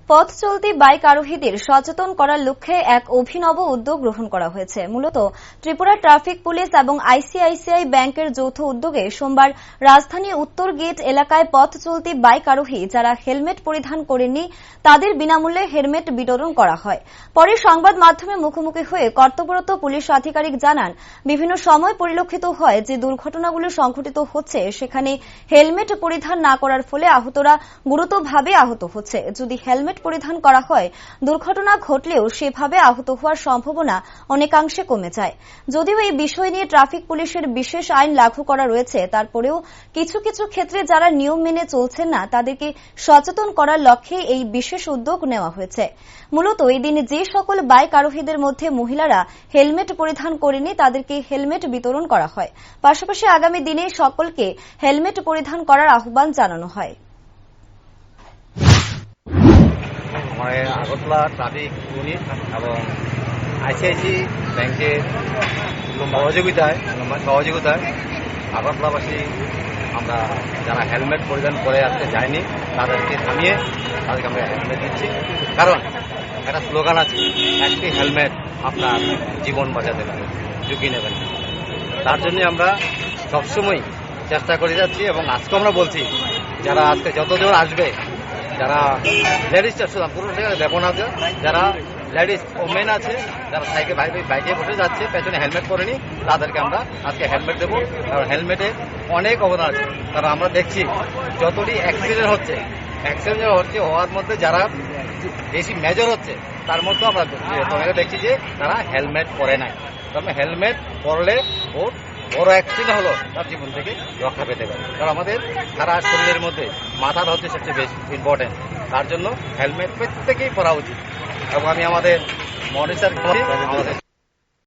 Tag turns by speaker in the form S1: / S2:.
S1: পথ চলতি বাইক আরোহীদের সচেতন করার লক্ষ্যে এক অভিনব উদ্যোগ গ্রহণ করা হয়েছে। মূলত ত্রিপুরা ট্রাফিক পুলিশ এবং আইসিআইসিআই ব্যাংকের যৌথ উদ্যোগে সোমবার রাজধানীর উত্তর গেট এলাকায় পথ চলতি বাইক আরোহী যারা হেলমেট পরিধান করেননি তাদের বিনামূল্যে হেলমেট বিতরণ করা হয়। পরে সংবাদ মাধ্যমে মুখোমুখি হয়ে কর্তব্যরত পুলিশ আধিকারিক জানান, বিভিন্ন সময় পরিলক্ষিত হয় যে দুর্ঘটনাগুলো সংঘটিত হচ্ছে সেখানে হেলমেট পরিধান না করার ফলে আহতরা গুরুতরভাবে আহত হচ্ছে। যদি হেলমেট পরিধান করা হয় দুর্ঘটনা ঘটলেও সেভাবে আহত হওয়ার সম্ভাবনা অনেকাংশে কমে যায়। যদিও এই বিষয় নিয়ে ট্রাফিক পুলিশের বিশেষ আইন লাগু করা রয়েছে, তারপরেও কিছু কিছু ক্ষেত্রে যারা নিয়ম মেনে চলছেন না তাদেরকে সচেতন করার লক্ষ্যে এই বিশেষ উদ্যোগ নেওয়া হয়েছে। মূলত এই দিন যে সকল বাইক আরোহীদের মধ্যে মহিলারা হেলমেট পরিধান করেনি তাদেরকে হেলমেট বিতরণ করা হয়। পাশাপাশি আগামী দিনে সকলকে হেলমেট পরিধান করার আহ্বান জানানো হয়।
S2: আগরতলা ট্রাফিক পুলিশ এবং আইসিআইসি ব্যাংকের সহযোগিতায় আগরতলাবাসী আমরা যারা হেলমেট পরিধান করে আসতে যায়নি তাদেরকে থামিয়ে তাদেরকে আমরা হেলমেট দিচ্ছি। কারণ একটা স্লোগান আছে, একটি হেলমেট আপনার জীবন বাঁচাতে পারে, ঝুঁকি নেবেন। তার জন্য আমরা সবসময় চেষ্টা করে যাচ্ছি এবং আজকে আমরা বলছি যারা আজকে যতজন আসবে, যারা লেডিস পুরুষ দেবো না, যারা লেডিস ওমেন আছে, যারা বাইকে বসে যাচ্ছে পেছনে হেলমেট পরেনি তাদেরকে আমরা আজকে হেলমেট দেবো। কারণ হেলমেটে অনেক অবদান আছে। কারণ আমরা দেখছি যতটি অ্যাক্সিডেন্ট হচ্ছে হওয়ার মধ্যে যারা বেশি মেজর হচ্ছে তার মধ্যে আমরা দেখছি যে তারা হেলমেট পরে নাই। তবে হেলমেট পরলে ওর বড় অ্যাক্সিডেন্ট হলো তার জীবন থেকে রক্ষা পেতে পারে। কারণ আমাদের সারা শরীরের মধ্যে মাথাটা হচ্ছে সবচেয়ে বেশি ইম্পর্টেন্ট। তার জন্য হেলমেট প্রত্যেকেই পরা উচিত। এবং আমি আমাদের মনিটর